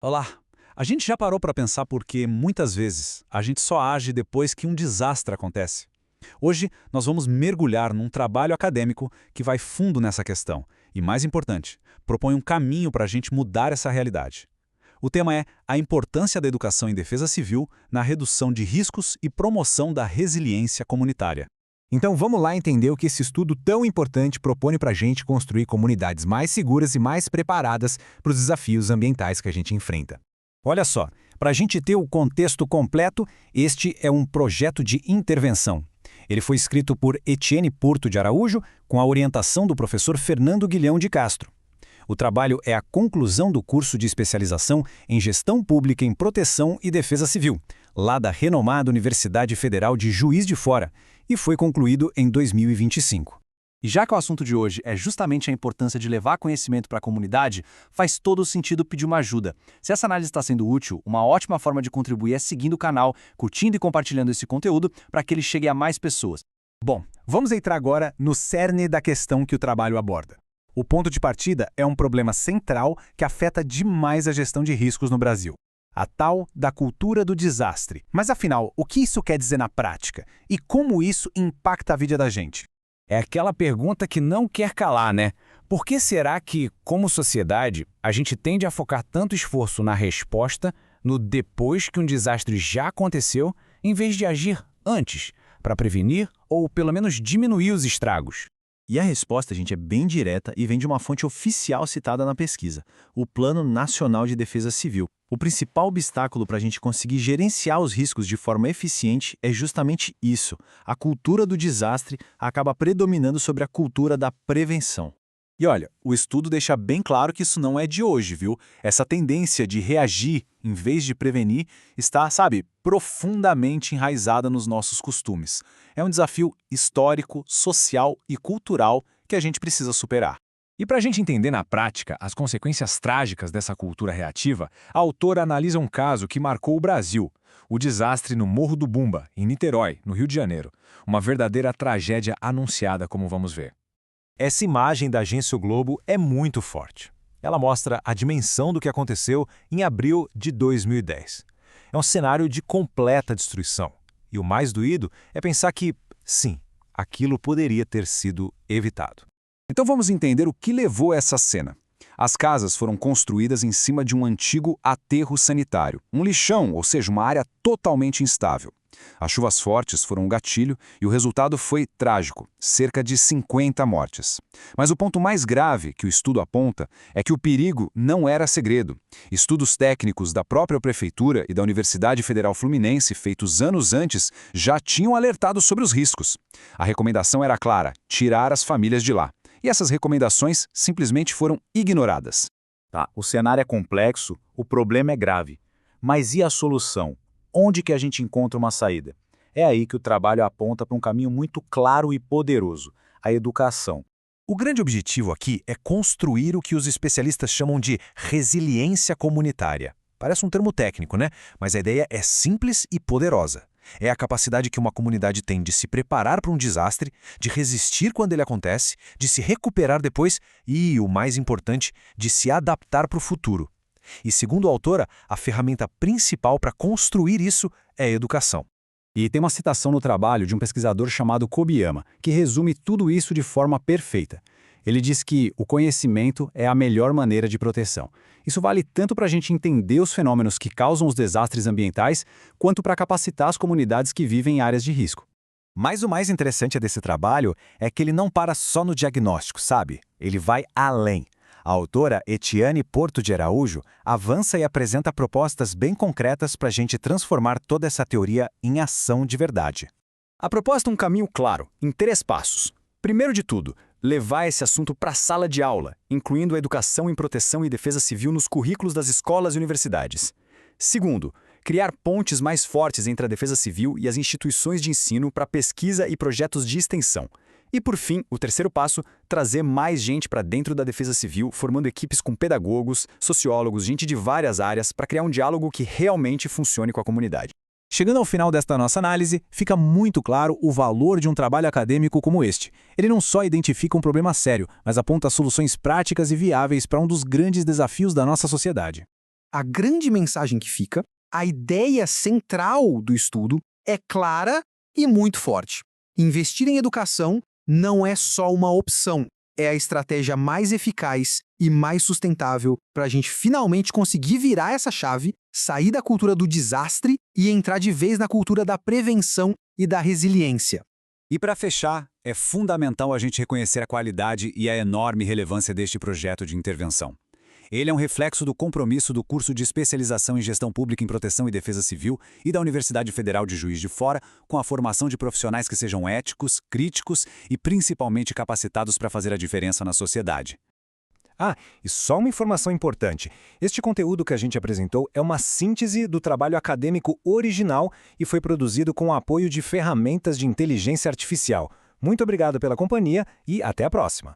Olá! A gente já parou para pensar porque, muitas vezes, a gente só age depois que um desastre acontece. Hoje, nós vamos mergulhar num trabalho acadêmico que vai fundo nessa questão e, mais importante, propõe um caminho para a gente mudar essa realidade. O tema é a importância da educação em defesa civil na redução de riscos e promoção da resiliência comunitária. Então vamos lá entender o que esse estudo tão importante propõe para a gente construir comunidades mais seguras e mais preparadas para os desafios ambientais que a gente enfrenta. Olha só, para a gente ter o contexto completo, este é um projeto de intervenção. Ele foi escrito por Etienne Porto de Araújo, com a orientação do professor Fernando Guilhão de Castro. O trabalho é a conclusão do curso de especialização em Gestão Pública em Proteção e Defesa Civil, lá da renomada Universidade Federal de Juiz de Fora, e foi concluído em 2025. E já que o assunto de hoje é justamente a importância de levar conhecimento para a comunidade, faz todo sentido pedir uma ajuda. Se essa análise está sendo útil, uma ótima forma de contribuir é seguindo o canal, curtindo e compartilhando esse conteúdo para que ele chegue a mais pessoas. Bom, vamos entrar agora no cerne da questão que o trabalho aborda. O ponto de partida é um problema central que afeta demais a gestão de riscos no Brasil. A tal da cultura do desastre. Mas afinal, o que isso quer dizer na prática? E como isso impacta a vida da gente? É aquela pergunta que não quer calar, né? Por que será que, como sociedade, a gente tende a focar tanto esforço na resposta, no depois que um desastre já aconteceu, em vez de agir antes, para prevenir ou pelo menos diminuir os estragos? E a resposta, gente, é bem direta e vem de uma fonte oficial citada na pesquisa, o Plano Nacional de Defesa Civil. O principal obstáculo para a gente conseguir gerenciar os riscos de forma eficiente é justamente isso. A cultura do desastre acaba predominando sobre a cultura da prevenção. E olha, o estudo deixa bem claro que isso não é de hoje, viu? Essa tendência de reagir em vez de prevenir está, profundamente enraizada nos nossos costumes. É um desafio histórico, social e cultural que a gente precisa superar. E para a gente entender na prática as consequências trágicas dessa cultura reativa, a autora analisa um caso que marcou o Brasil, o desastre no Morro do Bumba, em Niterói, no Rio de Janeiro. Uma verdadeira tragédia anunciada, como vamos ver. Essa imagem da Agência O Globo é muito forte. Ela mostra a dimensão do que aconteceu em abril de 2010. É um cenário de completa destruição. E o mais doído é pensar que, sim, aquilo poderia ter sido evitado. Então vamos entender o que levou a essa cena. As casas foram construídas em cima de um antigo aterro sanitário, um lixão, ou seja, uma área totalmente instável. As chuvas fortes foram um gatilho e o resultado foi trágico, cerca de 50 mortes. Mas o ponto mais grave que o estudo aponta é que o perigo não era segredo. Estudos técnicos da própria Prefeitura e da Universidade Federal Fluminense, feitos anos antes, já tinham alertado sobre os riscos. A recomendação era clara: tirar as famílias de lá. E essas recomendações simplesmente foram ignoradas. Tá, o cenário é complexo, o problema é grave. Mas e a solução? Onde que a gente encontra uma saída? É aí que o trabalho aponta para um caminho muito claro e poderoso: a educação. O grande objetivo aqui é construir o que os especialistas chamam de resiliência comunitária. Parece um termo técnico, né? Mas a ideia é simples e poderosa. É a capacidade que uma comunidade tem de se preparar para um desastre, de resistir quando ele acontece, de se recuperar depois e, o mais importante, de se adaptar para o futuro. E, segundo a autora, a ferramenta principal para construir isso é a educação. E tem uma citação no trabalho de um pesquisador chamado Kobyama, que resume tudo isso de forma perfeita. Ele diz que o conhecimento é a melhor maneira de proteção. Isso vale tanto para a gente entender os fenômenos que causam os desastres ambientais, quanto para capacitar as comunidades que vivem em áreas de risco. Mas o mais interessante desse trabalho é que ele não para só no diagnóstico, sabe? Ele vai além. A autora Etienne Porto de Araújo avança e apresenta propostas bem concretas para a gente transformar toda essa teoria em ação de verdade. A proposta é um caminho claro, em 3 passos. Primeiro de tudo, levar esse assunto para a sala de aula, incluindo a educação em proteção e defesa civil nos currículos das escolas e universidades. Segundo, criar pontes mais fortes entre a defesa civil e as instituições de ensino para pesquisa e projetos de extensão. E, por fim, o terceiro passo, trazer mais gente para dentro da defesa civil, formando equipes com pedagogos, sociólogos, gente de várias áreas, para criar um diálogo que realmente funcione com a comunidade. Chegando ao final desta nossa análise, fica muito claro o valor de um trabalho acadêmico como este. Ele não só identifica um problema sério, mas aponta soluções práticas e viáveis para um dos grandes desafios da nossa sociedade. a grande mensagem que fica, a ideia central do estudo é clara e muito forte. Investir em educação não é só uma opção, é a estratégia mais eficaz e mais sustentável para a gente finalmente conseguir virar essa chave, sair da cultura do desastre e entrar de vez na cultura da prevenção e da resiliência. E para fechar, é fundamental a gente reconhecer a qualidade e a enorme relevância deste projeto de intervenção. Ele é um reflexo do compromisso do curso de especialização em Gestão Pública em Proteção e Defesa Civil e da Universidade Federal de Juiz de Fora, com a formação de profissionais que sejam éticos, críticos e principalmente capacitados para fazer a diferença na sociedade. Ah, e só uma informação importante. Este conteúdo que a gente apresentou é uma síntese do trabalho acadêmico original e foi produzido com o apoio de ferramentas de inteligência artificial. Muito obrigado pela companhia e até a próxima.